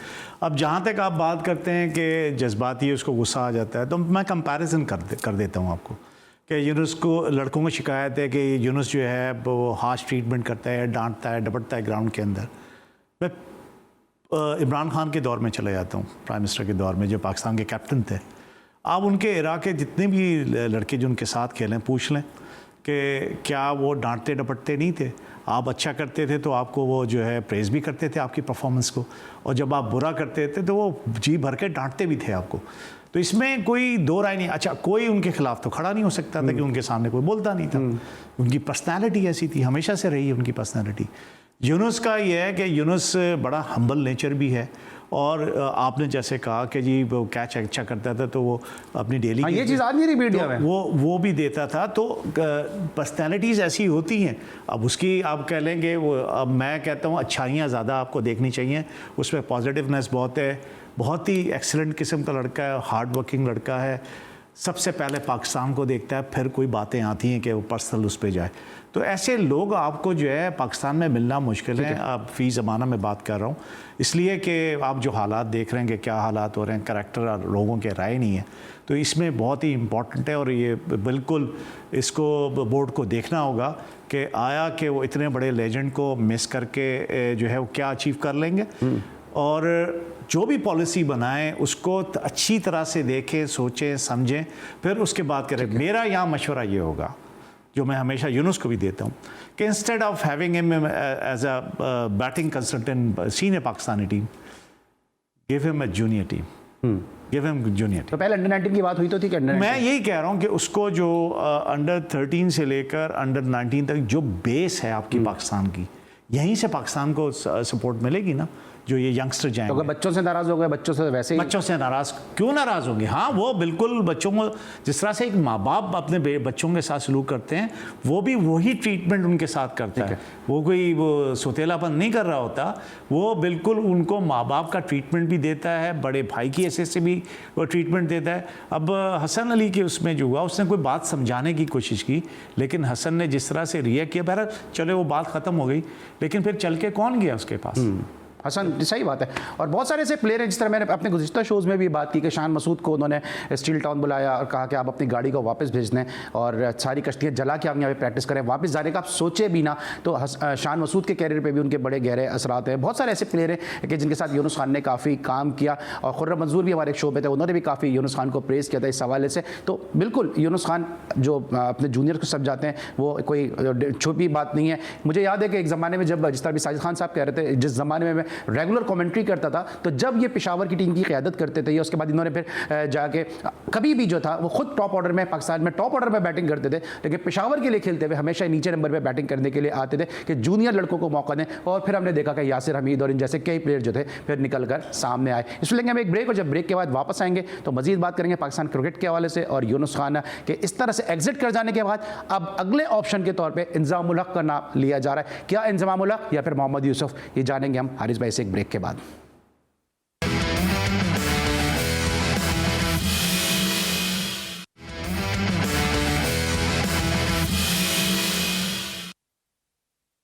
अब जहाँ तक आप बात करते हैं कि जज्बाती उसको गुस्सा आ जाता है, तो मैं कंपैरिजन कर देता हूँ आपको कि यूनुस को, लड़कों को शिकायत है कि यूनुस जो है वो हार्श ट्रीटमेंट करता है, डांटता है, डपटता है ग्राउंड के अंदर। मैं इमरान खान के दौर में चला जाता हूँ, प्राइम मिनिस्टर के दौर में, जो पाकिस्तान के कैप्टन थे। आप उनके इराक़ के जितने भी लड़के जो उनके साथ खेलें, पूछ लें कि क्या वो डांटते डपटते नहीं थे। आप अच्छा करते थे तो आपको वो जो है प्रेज़ भी करते थे आपकी परफॉर्मेंस को, और जब आप बुरा करते थे तो वो जी भर के डांटते भी थे आपको। तो इसमें कोई दो राय नहीं। अच्छा, कोई उनके खिलाफ तो खड़ा नहीं हो सकता था कि उनके सामने कोई बोलता नहीं था। उनकी पर्सनैलिटी ऐसी थी, हमेशा से रही है उनकी पर्सनैलिटी। यूनुस का ये है कि यूनुस बड़ा हम्बल नेचर भी है, और आपने जैसे कहा कि जी वो कैच अच्छा करता था तो वो अपनी डेली ये चीज़ आज नहीं रही मीडिया में, वो भी देता था। तो पर्सनैलिटीज़ ऐसी होती हैं। अब उसकी आप कह लेंगे वो, अब मैं कहता हूँ अच्छाइयाँ ज़्यादा आपको देखनी चाहिए, उसमें पॉजिटिवनेस बहुत है, बहुत ही एक्सीलेंट किस्म का लड़का है, हार्ड वर्किंग लड़का है, सबसे पहले पाकिस्तान को देखता है, फिर कोई बातें आती हैं कि वो पर्सनल उस पर जाए। तो ऐसे लोग आपको जो है पाकिस्तान में मिलना मुश्किल है। अब फ़ी ज़माना में बात कर रहा हूँ, इसलिए कि आप जो हालात देख रहे हैं कि क्या हालात हो रहे हैं, करैक्टर और लोगों के राय नहीं है, तो इसमें बहुत ही इम्पॉर्टेंट है। और ये बिल्कुल इसको बोर्ड को देखना होगा कि आया कि वो इतने बड़े लेजेंड को मिस करके जो है वो क्या अचीव कर लेंगे, और जो भी पॉलिसी बनाएं उसको अच्छी तरह से देखें, सोचें, समझें, फिर उसके बाद करें। मेरा यहाँ मशवरा ये होगा, जो मैं हमेशा यूनुस को भी देता हूँ, कि instead of having him as a batting consultant senior Pakistani team, give him a junior team, give him junior team. तो पहले अंडर 19 की बात हुई तो थी कि अंडर 19? मैं यही कह रहा हूँ कि उसको जो अंडर 13 से लेकर अंडर 19 तक जो बेस है आपकी पाकिस्तान की, यहीं से पाकिस्तान को सपोर्ट मिलेगी ना। जो ये यंगस्टर तो जाएंगे। अगर बच्चों से नाराज़ हो गए, बच्चों से वैसे ही बच्चों से नाराज़ क्यों नाराज़ होंगे? हाँ, वो बिल्कुल बच्चों को जिस तरह से एक माँ बाप अपने बच्चों के साथ सलूक करते हैं, वो भी वही ट्रीटमेंट उनके साथ करता है। वो कोई वो सोतेलापन नहीं कर रहा होता, वो बिल्कुल उनको माँ बाप का ट्रीटमेंट भी देता है, बड़े भाई की हैसियत से भी वो ट्रीटमेंट देता है। अब हसन अली के उसमें जो हुआ, उसने कोई बात समझाने की कोशिश की, लेकिन हसन ने जिस तरह से रिएक्ट किया, बहरहाल चलो वो बात ख़त्म हो गई, लेकिन फिर चल के कौन गया उसके पास? हसन, सही बात है। और बहुत सारे ऐसे प्लेयर हैं, जिस तरह मैंने अपने गुज़िश्ता शोज़ में भी बात की कि शान मसूद को उन्होंने स्टील टाउन बुलाया और कहा कि आप अपनी गाड़ी को वापस भेज दें और सारी कश्तियाँ जला के आप यहाँ पे प्रैक्टिस करें, वापस जाने का आप सोचे भी ना। तो शान मसूद के कैरियर पे भी उनके बड़े गहरे असरात हैं। बहुत सारे ऐसे प्लेयर हैं कि जिनके साथ यूनुस खान ने काफ़ी काम किया, और खुर्रम मंजूर भी हमारे एक शो पे थे, उन्होंने भी काफ़ी यूनुस खान को प्रेज़ किया था इस हवाले से। तो बिल्कुल यूनुस खान जो अपने जूनियर को सब जाते हैं, वो कोई छुपी बात नहीं है। मुझे याद है कि एक ज़माने में जब जिस तरह भी साजिद खान साहब कह रहे थे, जिस ज़माने में मैं रेगुलर कमेंट्री करता था, तो जब ये पेशावर की टीम की क़यादत करते थे, या उसके बाद इन्होंने फिर जाके कभी भी जो था वो खुद टॉप ऑर्डर में पाकिस्तान में टॉप ऑर्डर में बैटिंग करते थे, लेकिन पेशावर के लिए खेलते हुए हमेशा नीचे नंबर पे बैटिंग करने के लिए आते थे कि जूनियर लड़कों को मौका दें। और फिर हमने देखा कि यासिर हमीद और इन जैसे कई प्लेयर जो थे फिर निकल कर सामने आए। इसलिए लेंगे हम एक ब्रेक, और जब ब्रेक के बाद वापस आएंगे तो मजीद बात करेंगे पाकिस्तान क्रिकेट के हवाले से और यूनुस खान के इस तरह से एग्जिट कर जाने के बाद अब अगले ऑप्शन के तौर पर इंज़ामुल हक का नाम लिया जा रहा है। क्या इंज़ामुल हक या फिर मोहम्मद यूसुफ, ये जानेंगे हम हारिस भाई से एक ब्रेक के बाद।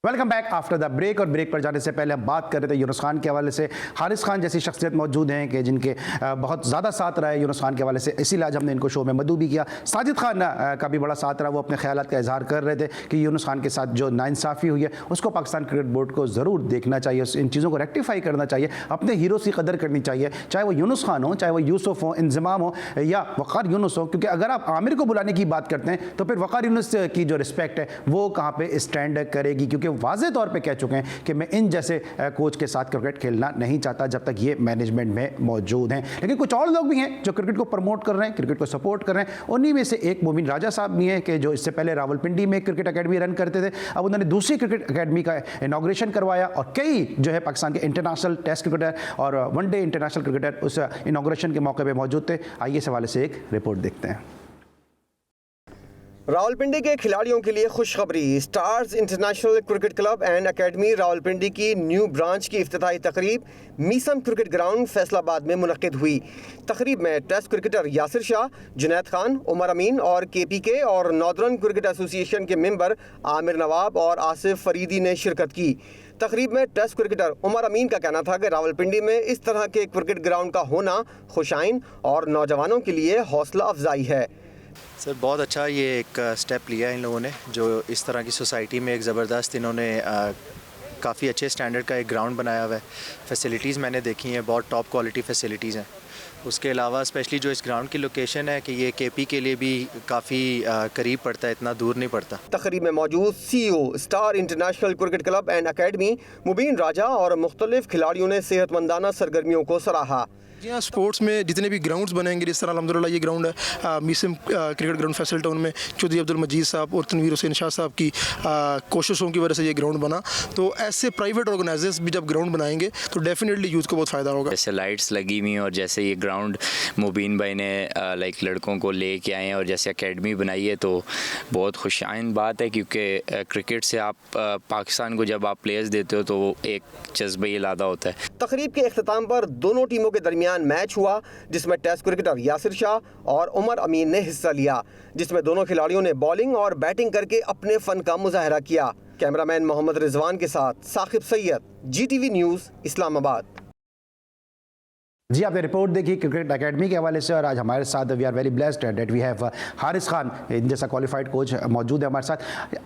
Welcome back after the break. और ब्रेक पर जाने से पहले हम बात कर रहे थे यूनुस खान के हवाले से। हारिस खान जैसी शख्सियत मौजूद हैं कि जिनके बहुत ज़्यादा साथ रहा है यूनुस खान के हवाले से, इसीलिए आज हमने इनको शो में मदऊ भी किया। साजिद खान का भी बड़ा साथ रहा, वो अपने ख्यालात का इजहार कर रहे थे कि यूनुस खान के साथ जो नाइंसाफ़ी हुई है उसको पाकिस्तान क्रिकेट बोर्ड को ज़रूर देखना चाहिए, इन चीज़ों को रेक्टिफाई करना चाहिए, अपने हीरोज़ की कदर करनी चाहिए, चाहे वो यूनुस खान हो, चाहे वो यूसुफ हो, इंज़माम हो या वक़ार यूनुस हो। क्योंकि अगर आप आमिर को बुलाने की बात करते हैं तो फिर वक़ार यूनुस की जो रिस्पेक्ट है वो कहाँ पर स्टैंड करेगी, क्योंकि वाज़े तौर पर चुके हैं कि मैं इन जैसे कोच के साथ क्रिकेट खेलना नहीं चाहता जब तक ये मैनेजमेंट में मौजूद हैं। लेकिन कुछ और लोग भी हैं जो क्रिकेट को प्रमोट कर रहे हैं, क्रिकेट को सपोर्ट कर रहे हैं। उन्हीं में से एक मोमिन राजा साहब भी हैं कि जो इससे पहले रावलपिंडी में क्रिकेट एकेडमी रन करते थे, अब उन्होंने दूसरी क्रिकेट एकेडमी का इनॉग्रेशन करवाया और कई जो है पाकिस्तान के इंटरनेशनल टेस्ट क्रिकेटर और वनडे इंटरनेशनल क्रिकेटर उस इनॉग्रेशन के मौके पर मौजूद थे। आइए इस हवाले से एक रिपोर्ट देखते हैं। रावलपिंडी के खिलाड़ियों के लिए खुशखबरी। Stars international cricket club and academy Rawalpindi की न्यू ब्रांच की इफ्तिताही तकरीब मीसम क्रिकेट ग्राउंड फैसलाबाद में मुनक्किद हुई। तकरीब में टेस्ट क्रिकेटर यासिर शाह, जुनैद खान, उमर अमीन और KPK और नॉर्दर्न क्रिकेट एसोसिएशन के मेंबर आमिर नवाब और आसिफ फरीदी ने शिरकत की। तकरीब में टेस्ट क्रिकेटर उमर अमीन का कहना था कि रावलपिंडी में इस तरह के क्रिकेट ग्राउंड का होना खुशाइन और नौजवानों के लिए हौसला अफजाई है। सर बहुत अच्छा ये एक स्टेप लिया इन लोगों ने, जो इस तरह की सोसाइटी में एक ज़बरदस्त इन्होंने काफ़ी अच्छे स्टैंडर्ड का एक ग्राउंड बनाया हुआ है। फैसिलिटीज़ मैंने देखी हैं, बहुत टॉप क्वालिटी फैसिलिटीज़ हैं। उसके अलावा स्पेशली जो इस ग्राउंड की लोकेशन है कि ये KP के लिए भी काफ़ी करीब पड़ता है, इतना दूर नहीं पड़ता। तकरीब में मौजूद CEO star international cricket club and academy Mubeen Raja और मुख्तलिफ खिलाड़ियों ने सेहतमंदाना सरगर्मियों को सराहा। यहाँ स्पोर्ट्स में जितने भी ग्राउंड्स बनेंगे, जिस तरह अल्हम्दुलिल्लाह ये ग्राउंड है Meesam cricket ground Faisal town में चौधरी अब्दुल मजीद साहब और तनवीर हुसैन शाह साहब की कोशिशों की वजह से ये ग्राउंड बना। तो ऐसे प्राइवेट ऑर्गेनाइजर्स भी जब ग्राउंड बनाएंगे तो डेफिनेटली यूथ को बहुत फ़ायदा होगा। जैसे लाइट्स लगी हुई और जैसे ये ग्राउंड मुबीन भाई ने लाइक लड़कों को ले के आए हैं और जैसे एकेडमी बनाई है, तो बहुत खुशाइन बात है, क्योंकि क्रिकेट से आप पाकिस्तान को जब आप प्लेयर्स देते हो तो वो एक जज्बा ये लादा होता है। तकरीब के अख्ताम पर दोनों टीमों के दरमियान मैच हुआ, जिसमें टेस्ट क्रिकेटर यासिर शाह और उमर अमीन ने हिस्सा लिया, जिसमें दोनों खिलाड़ियों ने बॉलिंग और बैटिंग करके अपने फन का मुजाहरा किया। कैमरामैन मोहम्मद रिजवान के साथ साकिब सैयद, GTV न्यूज़, इस्लामाबाद। जी, आपने रिपोर्ट देखी क्रिकेट एकेडमी के हवाले से, और आज हमारे साथ we are very blessed that we have Haris Khan इन जैसा क्वालिफाइड कोच मौजूद है हमारे साथ।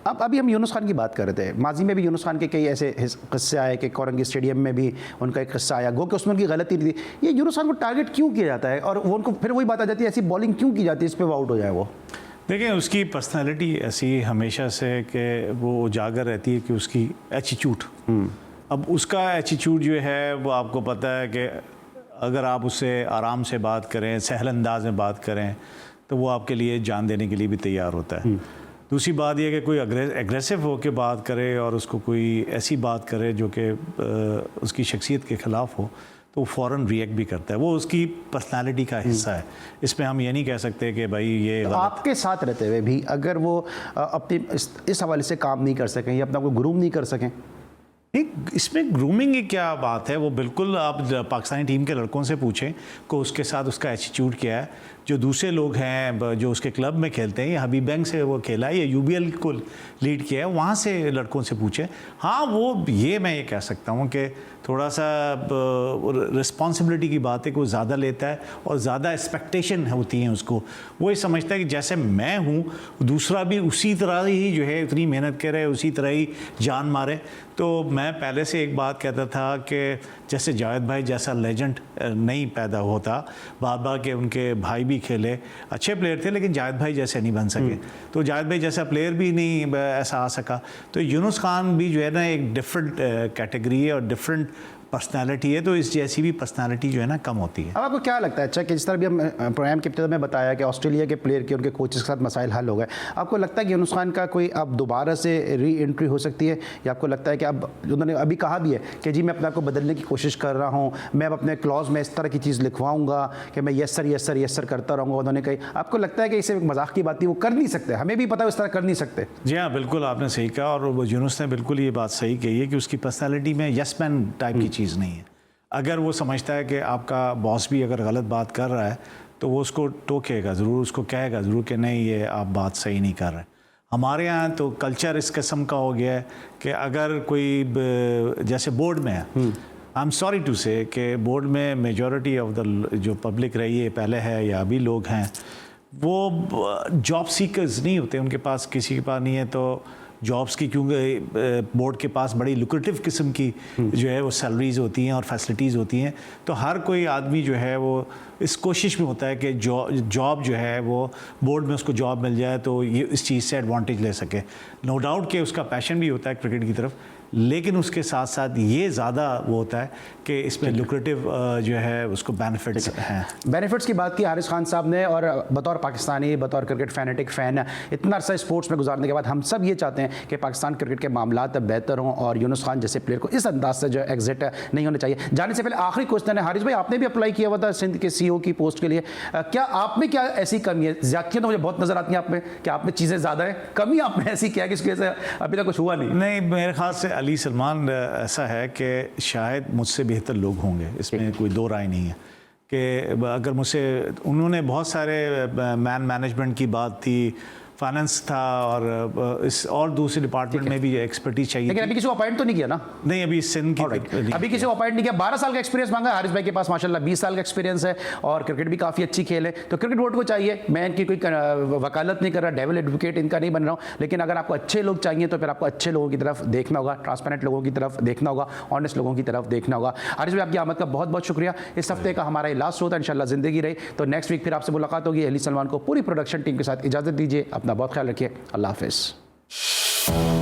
अब अभी हम यूनुस खान की बात कर रहे थे, माजी में भी यूनुस खान के कई ऐसे किस्से आए कि कोरंगी स्टेडियम में भी उनका एक किस्सा आया, गो कि उसमें उनकी गलती नहीं थी। ये यूनुस खान को टारगेट क्यों किया जाता है और वो उनको फिर वही बात आ जाती है, ऐसी बॉलिंग क्यों की जाती है, इस पर वो आउट हो जाए? वो देखिए, उसकी पर्सनैलिटी ऐसी हमेशा से कि वो उजागर रहती है कि उसकी एटीट्यूड, अब उसका एटीट्यूड जो है वो आपको पता है कि अगर आप उससे आराम से बात करें, सहल अंदाज में बात करें, तो वो आपके लिए जान देने के लिए भी तैयार होता है। दूसरी बात यह कि कोई एग्रेसिव होकर बात करे और उसको कोई ऐसी बात करे जो कि उसकी शख्सियत के ख़िलाफ़ हो, तो वो फ़ौरन रिएक्ट भी करता है। वो उसकी पर्सनालिटी का हिस्सा है। इसमें हम ये नहीं कह सकते कि भाई ये तो आपके साथ रहते हुए भी अगर वो अपनी इस हवाले से काम नहीं कर सकें या अपना को ग्रूम नहीं कर सकें? नहीं, इसमें ग्रूमिंग की क्या बात है। वो बिल्कुल आप पाकिस्तानी टीम के लड़कों से पूछें कि उसके साथ उसका एटीट्यूड क्या है। जो दूसरे लोग हैं जो उसके क्लब में खेलते हैं, या हबीब बैंक से वो खेला है या यूबीएल को लीड किया है, वहाँ से लड़कों से पूछें। हाँ, वो ये मैं ये कह सकता हूँ कि थोड़ा सा रिस्पॉन्सिबिलिटी की बात है कि वो ज़्यादा लेता है और ज़्यादा एक्सपेक्टेशन होती हैं उसको। वो ये समझता है कि जैसे मैं हूँ दूसरा भी उसी तरह ही जो है उतनी मेहनत करे, उसी तरह ही जान मारे। तो मैं पहले से एक बात कहता था कि जैसे जावेद भाई जैसा लेजेंड नहीं पैदा होता, बार बार के उनके भाई भी खेले, अच्छे प्लेयर थे, लेकिन जावेद भाई जैसे नहीं बन सके। तो जावेद भाई जैसा प्लेयर भी नहीं ऐसा आ सका। तो यूनुस खान भी जो है ना एक डिफरेंट कैटेगरी है और डिफरेंट पर्सनालिटी है, तो इस जैसी भी पर्सनालिटी जो है ना कम होती है। अब आपको क्या लगता है, अच्छा कि जिस तरह भी हम प्रोग्राम के इब्तिदा में बताया कि ऑस्ट्रेलिया के प्लेयर के उनके कोचेस के साथ मसाइल हल हो गए, आपको लगता है कि यूनुस खान का कोई अब दोबारा से री एंट्री हो सकती है, या आपको लगता है कि अब उन्होंने अभी कहा भी है कि जी मैं अपने आप को बदलने की कोशिश कर रहा हूँ, मैं अब अपने क्लॉज में इस तरह की चीज़ लिखवाऊंगा कि मैं यस सर करता रहूँगा, उन्होंने कही। आपको लगता है कि इसे मजाक की बात थी, वो कर नहीं सकते, हमें भी पता है इस तरह कर नहीं सकते? जी हाँ, बिल्कुल आपने सही कहा, और यूनुस ने बिल्कुल ये बात सही कही है कि उसकी पर्सनैलिटी में यस मैन टाइप की चीज़ नहीं है। अगर वो समझता है कि आपका बॉस भी अगर गलत बात कर रहा है तो वो उसको टोकेगा ज़रूर, उसको कहेगा ज़रूर कि नहीं ये आप बात सही नहीं कर रहे। हमारे यहाँ तो कल्चर इस किस्म का हो गया है कि अगर कोई जैसे बोर्ड में है, आई एम सॉरी टू से कि बोर्ड में मेजॉरिटी ऑफ द जो पब्लिक रही है पहले है या अभी लोग हैं, वो जॉब सीकर्स नहीं होते, उनके पास किसी के पास नहीं है तो जॉब्स की, क्योंकि बोर्ड के पास बड़ी लुक्रेटिव किस्म की जो है वो सैलरीज़ होती हैं और फैसिलिटीज़ होती हैं। तो हर कोई आदमी जो है वो इस कोशिश में होता है कि जॉब जो है वो बोर्ड में उसको जॉब मिल जाए तो ये इस चीज़ से एडवांटेज ले सके। नो डाउट कि उसका पैशन भी होता है क्रिकेट की तरफ, लेकिन उसके साथ साथ ये ज़्यादा वो होता है कि इसमें लुक्रेटिव जो है उसको बेनिफिट्स हैं। बेनिफिट्स की बात की हारिस खान साहब ने, और बतौर पाकिस्तानी, बतौर क्रिकेट फैनेटिक फ़ैन, इतना अर्सा स्पोर्ट्स में गुजारने के बाद हम सब ये चाहते हैं कि पाकिस्तान क्रिकेट के मामलात बेहतर हों और यूनुस खान जैसे प्लेयर को इस अंदाज से जो एग्जिट नहीं होना चाहिए। जाने से पहले आखिरी क्वेश्चन है, हारिस भाई आपने भी अप्लाई किया हुआ था सिंध के CEO की पोस्ट के लिए, क्या आप में क्या ऐसी कमी है? ज़्यादतियाँ तो मुझे बहुत नज़र आती हैं आप में, क्या आप में चीज़ें ज़्यादा हैं, कमी आप में ऐसी क्या है कि इसकी वजह से अभी तक कुछ हुआ नहीं? नहीं, मेरे ख्याल से अली सलमान ऐसा है कि शायद मुझसे बेहतर लोग होंगे, इसमें कोई दो राय नहीं है कि अगर मुझसे, उन्होंने बहुत सारे मैनेजमेंट की बात थी, फाइनेंस था, और इस और दूसरे डिपार्टमेंट में भी एक्सपर्टीज चाहिए। लेकिन अभी किसी को अपॉइंट तो नहीं किया ना? नहीं, अभी सिंध की अभी किसी को अपॉइंट नहीं किया। 12 साल का एक्सपीरियंस मांगा हारिस भाई के पास, माशाल्लाह 20 साल का एक्सपीरियंस है और क्रिकेट भी काफ़ी अच्छी खेल है। तो क्रिकेट बोर्ड को चाहिए, मैं इनकी कोई वकालत नहीं कर रहा, डेविल एडवोकेट इनका नहीं बन रहा हूँ, लेकिन अगर आपको अच्छे लोग चाहिए तो फिर आपको अच्छे लोगों की तरफ देखना होगा, ट्रांसपेरेंट लोगों की तरफ देखना होगा, ऑनेस्ट लोगों की तरफ देखना होगा। हारिस भाई आपकी आमद का बहुत बहुत शुक्रिया। इस हफ्ते का हमारा लास्ट शो था, इंशाल्लाह ज़िंदगी रही तो नेक्स्ट वीक फिर आपसे मुलाकात होगी। अली सलमान को पूरी प्रोडक्शन टीम के साथ इजाज़त दीजिए, अपना बहुत ख्याल रखिए, अल्लाह हाफ़िज़।